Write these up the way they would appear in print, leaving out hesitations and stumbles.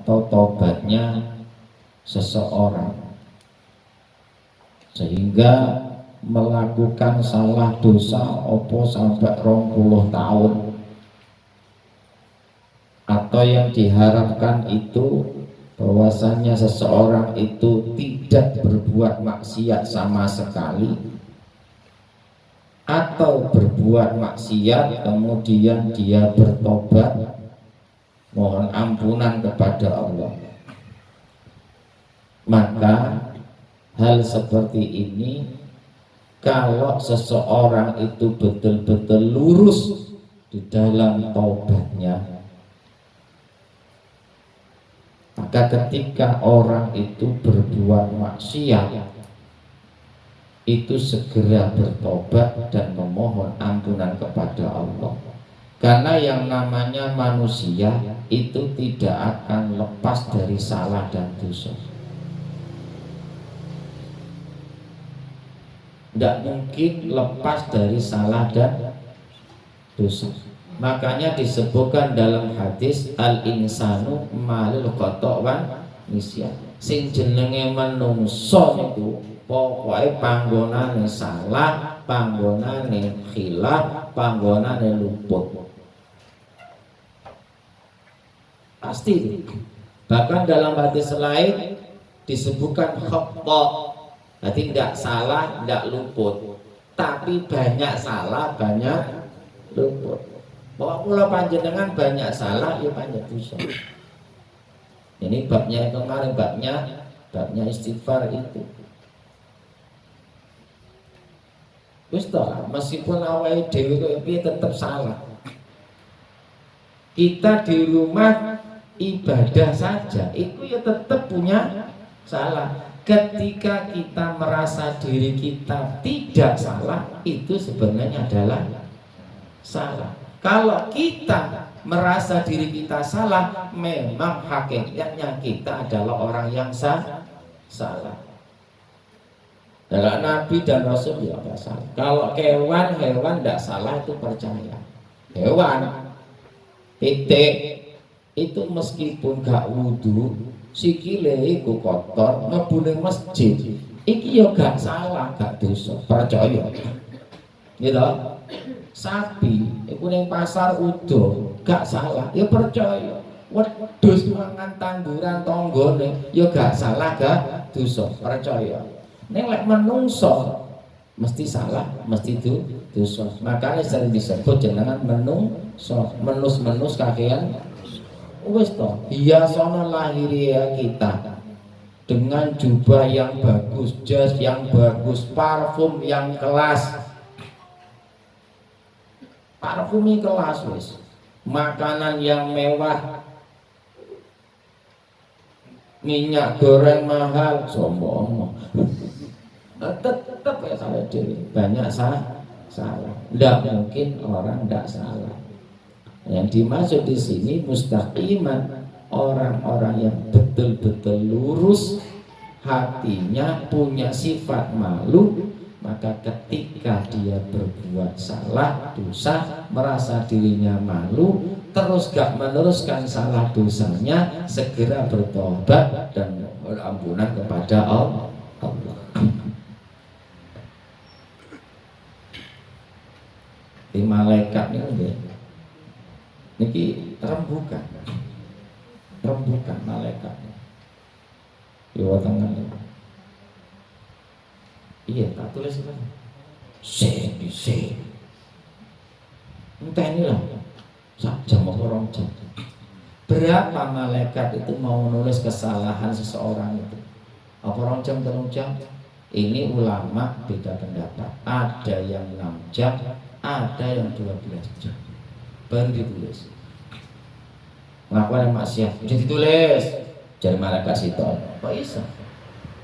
atau tobatnya seseorang sehingga melakukan salah dosa opo sampai 20 tahun, atau yang diharapkan itu bahwasanya seseorang itu tidak berbuat maksiat sama sekali, atau berbuat maksiat kemudian dia bertobat mohon ampunan kepada Allah. Maka hal seperti ini, kalau seseorang itu betul-betul lurus di dalam taubatnya, maka ketika orang itu berbuat maksiat, itu segera bertobat dan memohon ampunan kepada Allah. Karena yang namanya manusia itu tidak akan lepas dari salah dan dosa. Tidak mungkin lepas dari salah dan dosa. Makanya disebutkan dalam hadis al-insanu malul khata' wan nisyan. Sing jenenge manungsa niku pokoke panggonane salah, panggonane khilaf, panggonane luput. Pasti. Bahkan dalam hadis lain disebutkan khata'. Jadi tidak salah, tidak luput, tapi banyak salah, banyak luput. Bahwa pula panjenengan banyak salah, ya banyak dosa. Ini babnya kemarin, babnya istighfar itu. Meskipun awal dewi itu tetap salah. Kita di rumah ibadah saja, itu ya tetap punya salah. Ketika kita merasa diri kita tidak salah, itu sebenarnya adalah salah. Kalau kita merasa diri kita salah, memang hakikatnya kita adalah orang yang salah. Dalam Nabi dan Rasul ya tidak salah. Kalau hewan tidak salah, itu percaya. Hewan titik itu meskipun gak wudu, sikile iku kotor, mlebu ning masjid, iki ya gak salah, gak dosa, percaya. Gitu. Sapi iku ning pasar udo, gak salah, ya percaya. Wedhus mangan tanduran tanggane, ya gak salah, gak dosa, percaya. Ning lek menungso mesti salah, mesti dosa. Makanya sering disebut jenengan menungso, menus kakean. Wis toh, hiasan lahiriah kita dengan jubah yang bagus, jas yang bagus, parfum yang kelas, parfumi kelas wis, makanan yang mewah, minyak goreng mahal, sombong. Tetap ya salah diri, banyak salah. Tidak mungkin orang tidak salah. Yang dimaksud di sini mustaqiman, orang-orang yang betul-betul lurus hatinya, punya sifat malu, maka ketika dia berbuat salah dosa, merasa dirinya malu, terus gak meneruskan salah dosanya, segera bertobat dan berampunan kepada Allah. Di malaikat ini niki rembukan malaikat. Yo tangan. Iya, tak tulis apa? Se. Entah inilah. Sak jam apa rong jam. Berapa malaikat itu mau nulis kesalahan seseorang itu? Apa rong jam, 3 jam? Ini ulama beda pendapat. Ada yang 6 jam, ada yang 12 jam. Baru ditulis. Melakukan maksiat, jadi ditulis. Jadi malaikat situ. Kok bisa?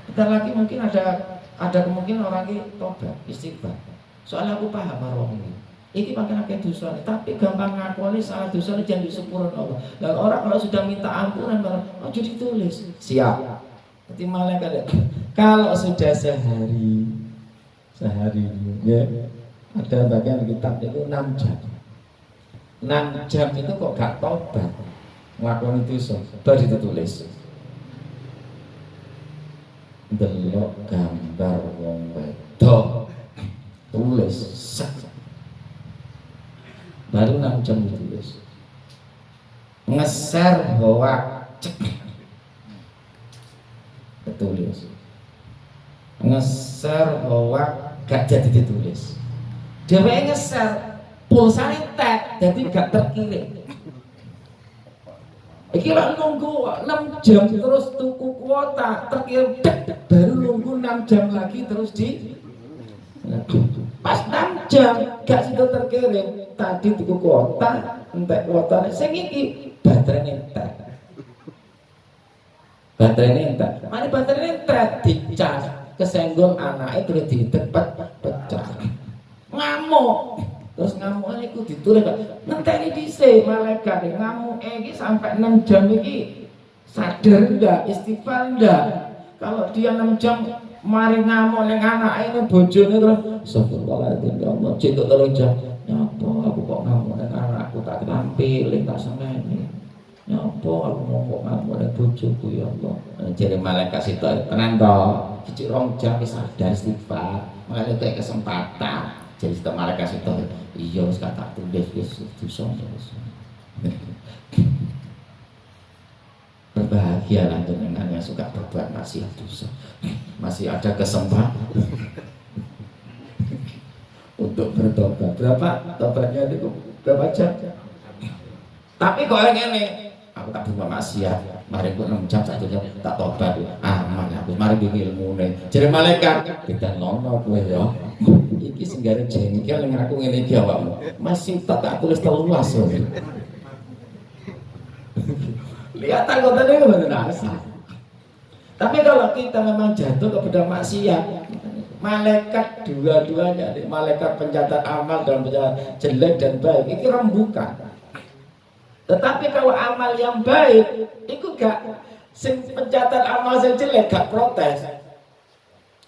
Kita lagi mungkin ada kemungkinan orang ini tobat, istighfar. Soalnya aku paham orang ini. Ini makin akeh dosa, tapi gampang ngakoni salah dosa jangan disepurun Allah. Dan orang kalau sudah minta ampunan malah jadi tulis. Siap. Jadi malaikat kalau sudah sehari ya, ada bagian kitab itu 6 jam. 6 jam itu kok gak tobat, nglakoni dosa bar ditulis delok gambar wong wedok tulis sak baru 6 jam ditulis ngeser hoak ditulis ngeser hoak gak jadi ditulis dia ngeser pulsa tek jadi gak terkirim iki lah nunggu 6 jam terus tuku kuota terkirim baru nunggu 6 jam lagi terus di pas 6 jam gak situ terkirim tadi tuku kuota entek kuotanya sing iki baterainya entek mari baterainya entek dicas kesenggol anaknya terus ditepet pecah ngamuk terus ngamuknya itu ditulis ngenteni dhisik malaikat ngamuk iki sampai 6 jam iki sadar ndak istighfar ndak kalau dia 6 jam mari ngamuk ning anake ini bojone terus astagfirullahaladzim ya Allah cinta tolong jam nyapa aku kok ngamuk ning anakku tak tampil tak seneni nyapa aku kok ngamuk ning bojoku ya Allah jare malaikat situ tenan to cicik 2 jam wis sadar istighfar makane tek kesempatan jadi setelah malaikat itu iya wis kata tulis wis dosa berbahagia lah dengan yang suka berbuat maksiat dosa masih ada kesempatan untuk bertobat berapa tobatnya itu berapa jam tapi kok ini aku tak berbuat maksiat mari aku 6 jam 1 jam tak tobat aman aku mari bikin ilmu nih jadi malaikat kita nono gue ya iki senggara jengkel yang aku ngene iki awakmu masih tak tulis teluas loh lihat anggotanya itu benar asal tapi kalau kita memang jatuh kepada maksiat malaikat dua-duanya malaikat pencatat amal dan pencatat jelek dan baik itu rembukan tetapi kalau amal yang baik itu gak sing pencatat amal yang jelek gak protes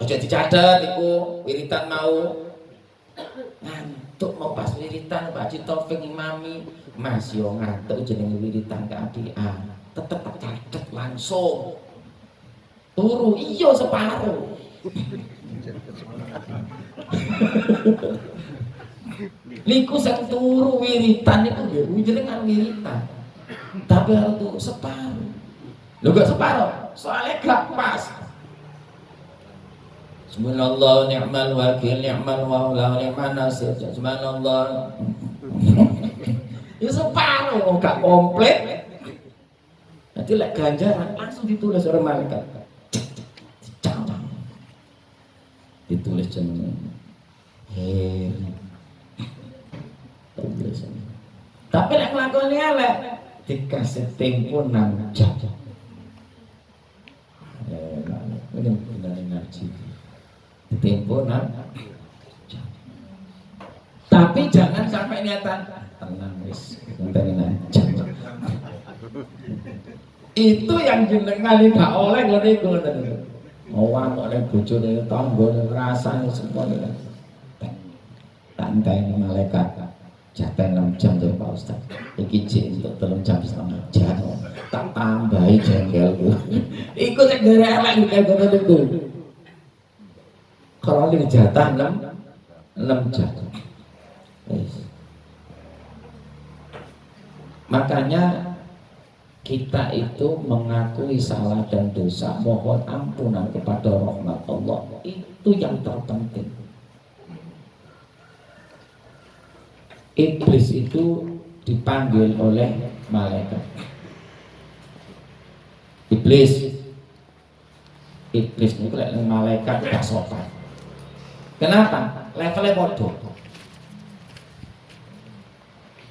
aja dicatat iku wiritan mau ngantuk mau pas wiritan Pak Haji Taufik imami Mas yo ngantuk jenenge wiritan keadian tetep tak catet langsung turu iya separuh niku sing turu wiritan niku nggih jenengan wiritan tapi harus turu separuh lho gak separuh soalnya gak pas subhanallah ni'mal wakil ni'mal maula ni'man nasir subhanallah ya separuh gak komplit nanti lek ganjaran langsung ditulis oleh malaikat ditulis jeneng tapi lek nglakoni elek dikasih tempo 6 jam ini benar ngaji tempo 6 jam tapi jangan sampai niatan tenang wis ngenteni 6 jam itu yang jenengan gak oleh ngene iku ngoten. Mau ngamuk ning bojone tanggane rasane semuanya. Tak enteni malaikat. Jatah 6 jam to Pak Ustaz. Iki jek untuk 3 jam setengah jam. Tak tambahi jengkelku. Iku sing derek elek iki ngoten iku. Kalau ini jatah 6 jam. Makanya kita itu mengakui salah dan dosa, mohon ampunan kepada rahmat Allah, itu yang terpenting. Iblis itu dipanggil oleh malaikat. Iblis itu malaikat gak sopan. Kenapa? Levelnya bodoh.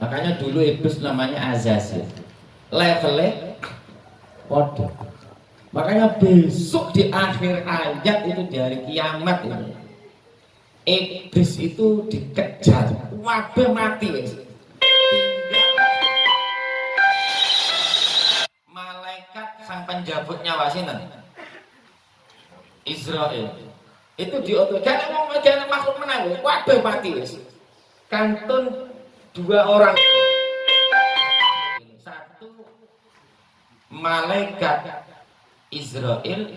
Makanya dulu iblis namanya Azazil. Levelnya bodoh. Makanya besok di akhir ayat itu dari kiamat itu iblis itu dikejar, wabah mati. Malaikat sang penjabut nyawa sinten? Israel. Itu diotot. Jangan makhluk menang, wabah mati. Kantun 2 orang. malaikat Israel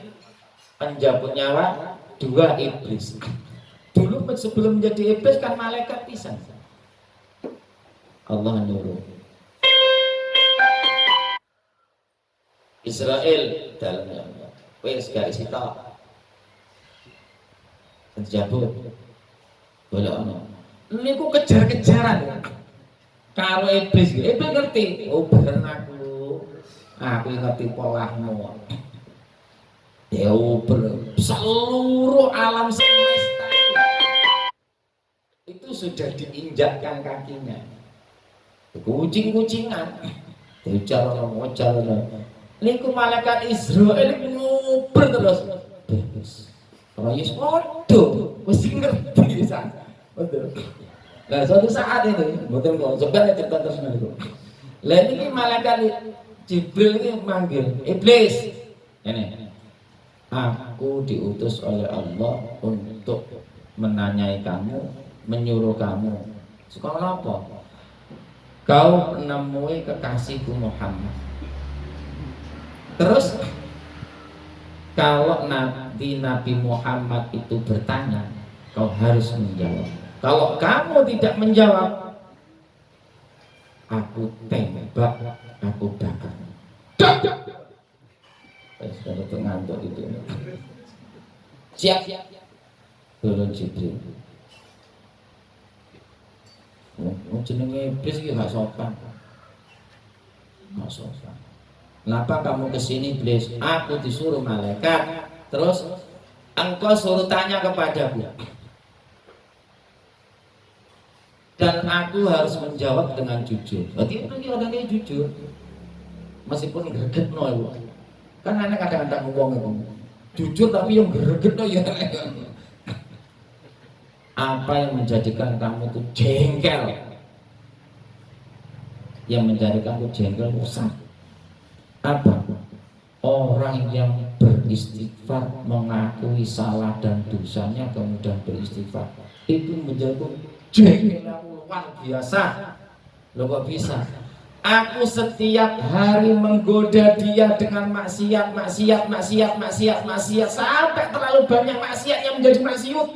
penjabut nyawa, dua iblis. Dulu sebelum menjadi iblis kan malaikat pisan. Allah nyuruh Israel dalamnya, wes garis itu penjabut boleh ono. Ini ku kejar-kejaran karo iblis. Iblis ngerti, oh bener aku ngerti polahmu. Ya seluruh alam semesta itu sudah diinjakkan kakinya. Kucing-kucingan diucar. Niku malaikat Israel nguber terus. Kalau Yesus waduh, mesti ngerti san. Betul. Nah suatu saat ini, betul coba cerita terus niku. Lah ini malaikat Jibril ini manggil iblis. Ini. Aku diutus oleh Allah untuk menanyai kamu, menyuruh kamu. Sekarang apa? Kau menemui kekasihku Muhammad. Terus kalau nanti Nabi Muhammad itu bertanya, kau harus menjawab. Kalau kamu tidak menjawab, aku tembak, aku bakar. Sudah ngantuk itu. Siap. Turun Jibril. Jenenge iblis iki gak sopan. Gak sopan. Kenapa kamu kesini iblis? Aku disuruh malaikat. Terus engkau suruh tanya kepadaku. Dan aku harus menjawab dengan jujur. Berarti itu orangnya jujur. Meskipun gregetno iku. Kan ana kadang-kadang ngomong itu. Jujur tapi yang gregetno ya. Apa yang menjadikan kamu itu jengkel? Yang menjadikan kamu jengkel bosan. Apa? Orang yang beristighfar, mengakui salah dan dosanya kemudian beristighfar, itu menjadi jengkel luar biasa. Loh kok bisa? Aku setiap hari menggoda dia dengan maksiat sampai terlalu banyak maksiat yang menjadi maksiat.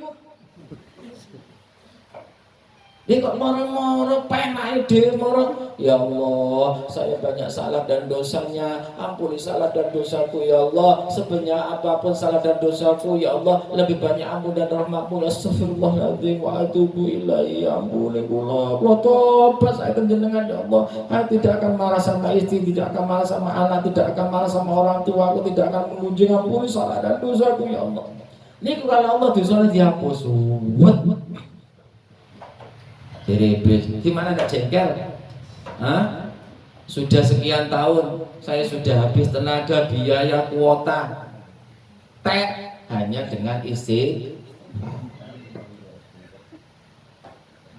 Dia kok moro-moro penake dhewe moro. Ya Allah, saya banyak salah dan dosanya. Ampuni salah dan dosaku ya Allah. Sebanyak apapun salah dan dosaku ya Allah, lebih banyak ampun dan rahmatmu. Astagfirullahaladzim wa atubu ilaihi. Ampuni kula. Kula tobat saya jenengan ya Allah. Saya tidak akan marah sama istri, tidak akan marah sama anak, tidak akan marah sama orang tua, aku tidak akan mengunjungi. Ampuni salah dan dosaku ya Allah. Ini kalau Allah dosanya dihapus. Dari iblis, gimana gak jengkel? Hah? Sudah sekian tahun, saya sudah habis tenaga, biaya, kuota, hanya dengan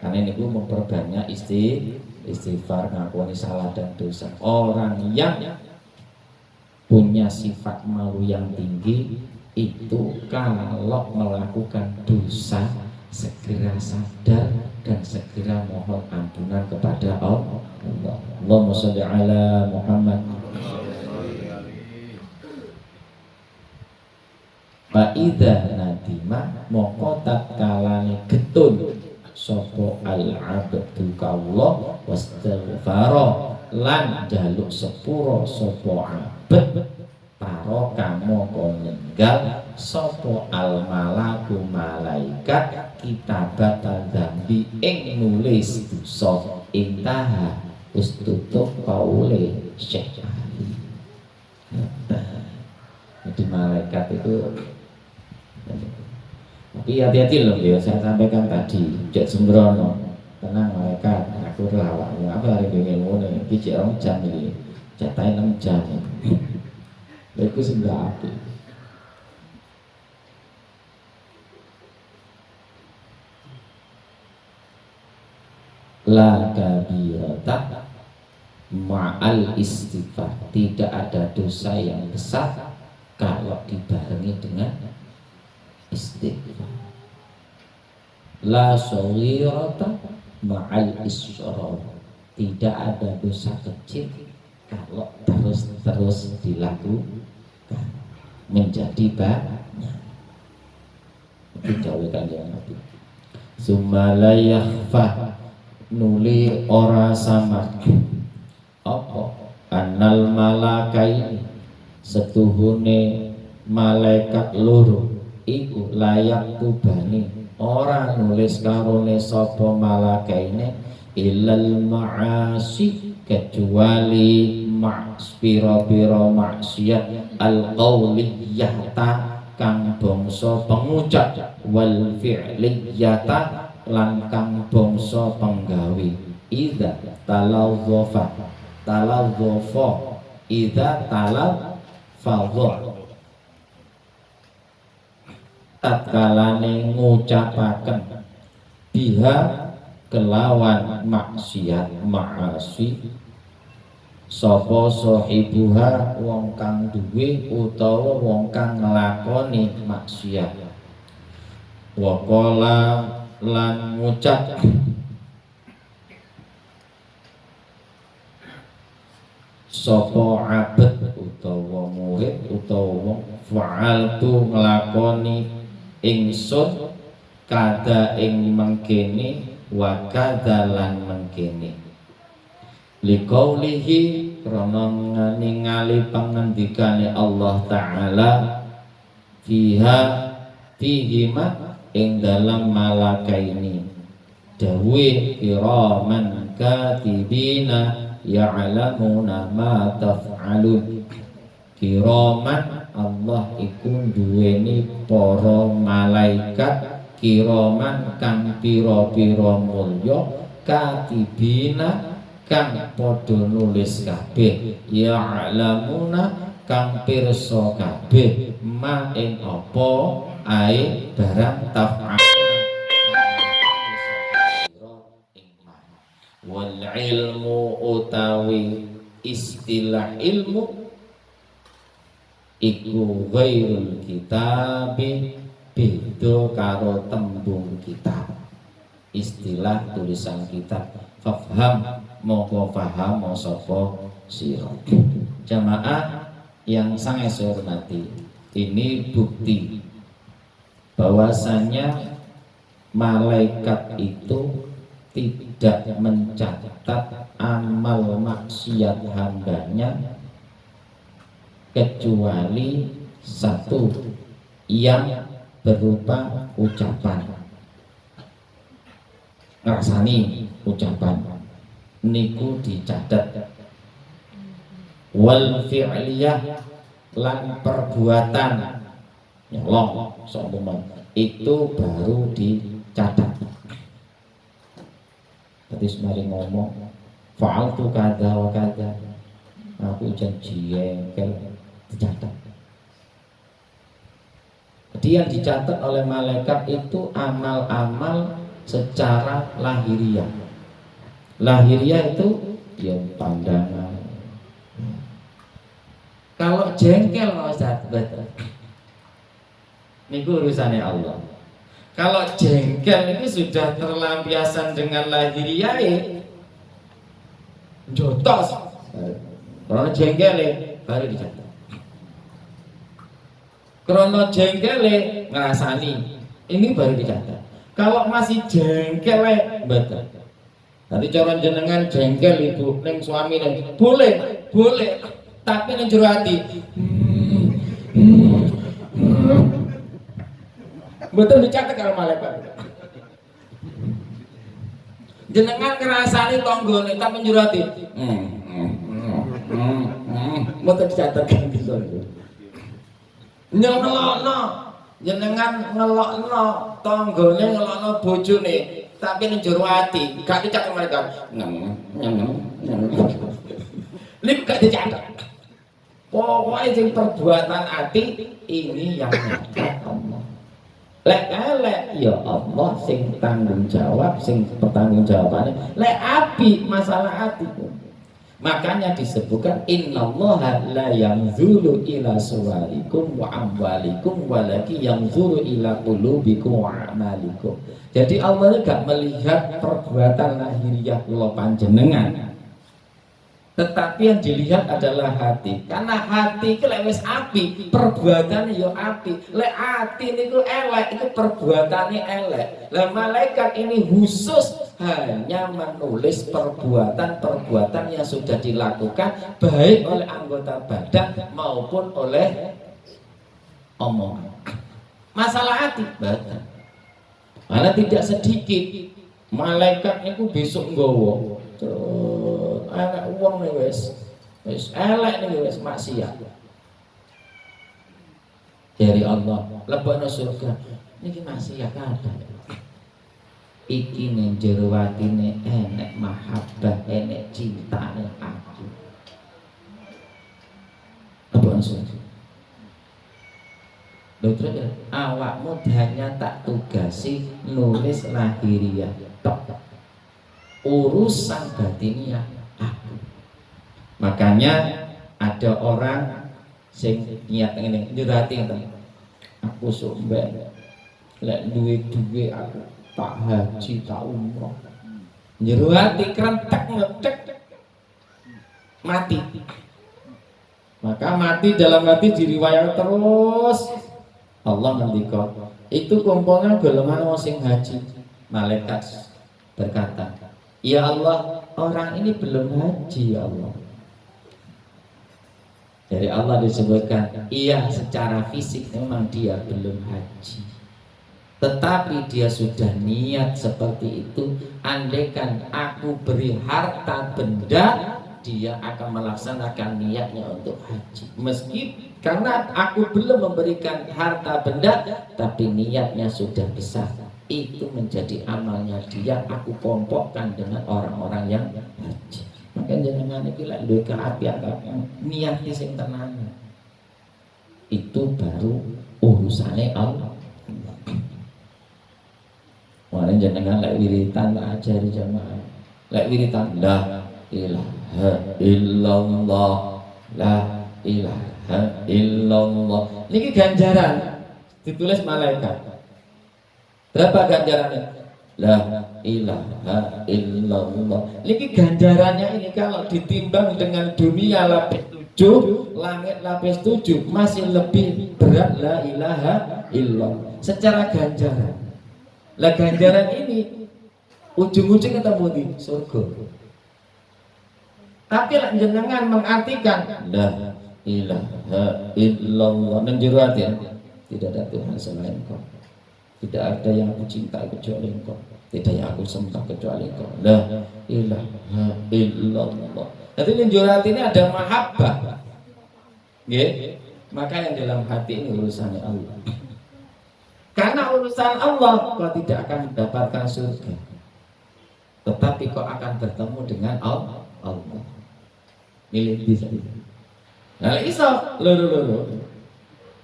karena ini gue memperbanyak istighfar, ngakuni salah dan dosa. Orang yang punya sifat malu yang tinggi itu kalau melakukan dosa segera sadar dan segera mohon ampunan kepada Allah. Allahumma sholli ala Muhammad. Fa idza nadima moko tatkalane getun sapa al abdu kaullah wastaghfara lan jaluk sepuro sapa abd taro kamo ninggal sapa al malaku malaikat kitabatan dzambi ing nulis dosa intaha wis tutup kaule Syekh Ali. Jadi malaikat itu, tapi hati-hati loh ya, saya sampaikan tadi cek sembrono tenang malaikat aku lawakmu apa hari ini ngono iki cek 2 jam iki jatahe 6 jam itu sudah api. La kabirata ma'al istighfar, tidak ada dosa yang besar kalau dibarengi dengan istighfar. La shaghirata ma'al israr, tidak ada dosa kecil kalau terus dilakukan menjadi banyak. Itu jauh Kanjeng Nabi. Sumala yakhfa nuli ora sama apa anal malakai setuhune malaikat loro iku layak tubani ora nulis karone sapa malakaine ilal ma'asi kecuali pira-pira maksiat al-qauliyata kang bangsa pengucap wal fi'liyata lan kang bangsa penggawe idza talawzafa idza talafadha tatkalane ngucapaken biha kelawan maksiat ma'asi sapa sahibuha wong kang duwe utawa wong kang nglakoni maksiat waqala lan ngucap sapa abad utawa murid utawa wong fa'altu nglakoni ingsun kada ing mengkene wa kada lan mengkene liqaulihi krana ningali pangandikane Allah taala fihima ing dalam malakaini dawuh kiraman katibina ya'lamuna ma taf'alun. Kiraman Allah iku duweni para malaikat kiraman kang pira-pira mulya katibina kang padha nulis kabeh ya'lamuna kang pirsa kabeh ma ing apa ae barang taf'alun wal ilmu utawi istilah ilmu iku ghairul kitabi beda karo tembung kitab istilah tulisan kitab fafham mongko paham sapa sira jamaah yang sangat saya hormati ini bukti bahwasanya malaikat itu tidak mencatat amal maksiat hambanya kecuali satu yang berupa ucapan ngrasani ucapan niku dicatat wal fi'liyah lan perbuatan nyolong seumpama itu baru dicatat. Tadi semari ngomong faal tu kada wa kada aku janji engkel dicatat. Jadi yang dicatat oleh malaikat itu amal-amal secara lahiriah. Lahiriah itu ya pandangan. Kalau jengkel Ustaz, betul. Niku urusannya Allah. Kalau jengkel ini sudah terlampiasan dengan lahiriah, jotos. Kalau jengkel baru dicatat. Krono jengkel ngerasani, ini baru dicatat. Kalau masih jengkel betul. Nanti cara jenengan jengkel ibu neng suami neng boleh, tapi neng jero hati. Betul dicatat kalau malaikat. Jenengan ngerasani tonggone tapi jero hati. Betul dicatat kan gitu. Ngelokno jenengan ngelokno tonggone ngelokno bojone tapi ning jero ati gak dicatat mereka lip gak dicatat pokoknya sing perbuatan ati ini yang nyatat Allah lek elek ya Allah sing tanggung jawab sing pertanggung jawabannya lek api masalah ati. Makanya disebutkan innallaha la yanzuru ila suwarikum wa amwalikum walaki yanzuru ila qulubikum wa a'malikum. Jadi Allah enggak melihat perbuatan lahiriah kula panjenengan. Tetapi yang dilihat adalah hati. Karena hati itu lek wis api, perbuatannya ya api. Lek hati niku elek, itu perbuatannya elek. Lah malaikat ini khusus hanya menulis perbuatan-perbuatan yang sudah dilakukan baik oleh anggota badan maupun oleh omongan. Masalah hati badan. Karena tidak sedikit malaikat itu besok nggawa anak uang nih wes elek nih wes maksiat dari Allah lebokno surga niki maksiat ada iki ning jero atine enek mahabbah enek cintane aku lebokno surga. Dokter awakmu hanya tak tugasi nulis lahiriah tok, urusan batiniah aku. Makanya ada orang sing niat ngene nyurati ngene, aku somben lek duwe aku tak haji tak umroh, nyurati krentek ngedek mati. Maka mati dalam hati diriwayat terus. Allah ngendika, itu kumpulnya golongan wong sing haji. Malaikat berkata, ya Allah, orang ini belum haji ya Allah. Dari Allah disebutkan, iya secara fisik memang dia belum haji, tetapi dia sudah niat seperti itu. Andaikan aku beri harta benda, dia akan melaksanakan niatnya untuk haji. Meski karena aku belum memberikan harta benda, tapi niatnya sudah besar. Itu menjadi amalnya dia. Aku kompokkan dengan orang-orang yang haji. Maka jangan iki lek duwe kaapian niatnya sing tenan. Itu baru urusane Allah. Mane jenengan lek wiritan tak ajari jamaah. Lek wiritan la ilaha illallah, la ilaha illallah. Niki ganjaran ditulis malaikat. Berapa ganjarannya? La ilaha illallah. Niki ganjarannya ini kalau ditimbang dengan dunia lapis 7, langit lapis 7 masih lebih berat la ilaha illallah secara ganjaran. Lah ganjaran ini ujung-ujung ketemu di surga. Tapi lek jenengan mengartikan la ilaha illallah nang jero ati tidak ada Tuhan selain Engkau. Tidak ada yang aku cintai kecuali Engkau. Tidak yang aku sembah kecuali Engkau. La ilaha illallah. Jadi nang jero ati ini ada mahabbah. Nggih. Maka yang dalam hati ini urusannya Allah. Karena urusan Allah kau tidak akan mendapatkan surga, tetapi kau akan bertemu dengan Allah. Milih bisa. Nah, iso loro.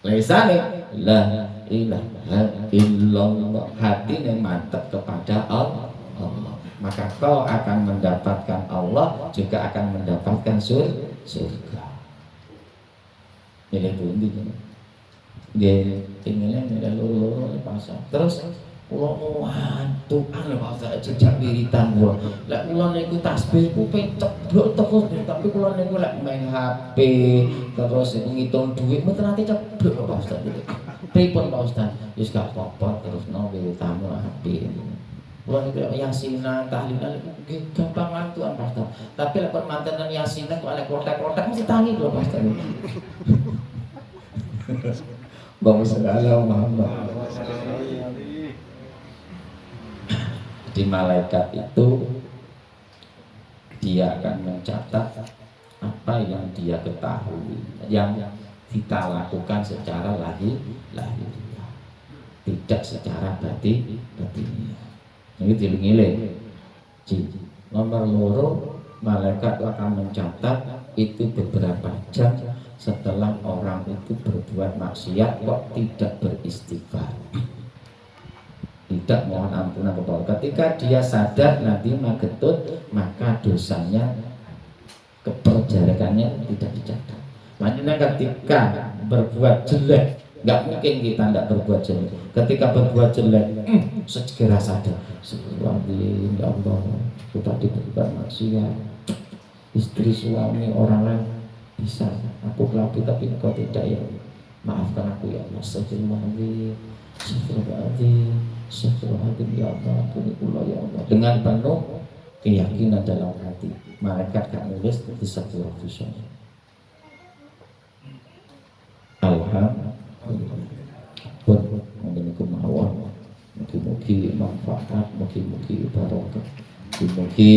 Lesane la ilaha illallah, hati yang mantap kepada Allah. Maka kau akan mendapatkan Allah, juga akan mendapatkan surga. Milih pundi dia tinggalnya milih loro pasang. Terus kula ngantukan lho Pak Ustaz jejak wiritan kula. Lek kula niku tasbih ku pencet terus, tapi kula niku lek main HP terus ngitung duit mboten nate ceblok Pak Ustaz. Pripun Pak Ustaz? Wis gak apa-apa terus no wiritanmu HP. Kula niku yasinan tahlilan nggih gampang ngantukan Pak Ustaz. Tapi lek mantenan yasinan kok lek kotak-kotak mesti tangi lho Pak Ustaz. Allahumma shalli ala Muhammad. Di malaikat itu dia akan mencatat apa yang dia ketahui, yang kita lakukan secara lahiriah, tidak secara batiniah. Ini diling-iling. Nomor loro, malaikat akan mencatat itu beberapa jam setelah orang itu berbuat maksiat kok tidak beristighfar, tidak mohon ampunan kepada Allah. Ketika dia sadar nanti magetut, maka dosanya keperjarakannya tidak dicatat. Makanya ketika berbuat jelek, nggak mungkin kita tidak berbuat jelek. Ketika berbuat jelek, segera sadar, sebelum ya Allah, kita berbuat maksiat. istri suami orang lain bisa, aku kelabu tapi engkau tidak ya, maafkan aku ya Allah. Astagfirullahaladzim, astagfirullahaladzim, astagfirullahaladzim ya Allah, ampunilah ya Allah, dengan penuh keyakinan dalam hati. Malaikat gak nulis di sepuluh dosa. Alhamdulillah. Pun mengenai mawon, mugi-mugi manfaat, mugi-mugi barokah, mugi-mugi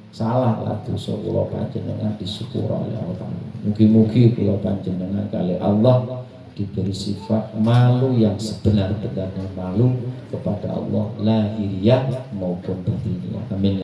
salah lah dosa kula panjenengan disepuro oleh Allah. Mugi-mugi kula panjenengan kali Allah diberi sifat malu yang sebenar-benarnya malu kepada Allah lahiriah maupun batiniah. Amin.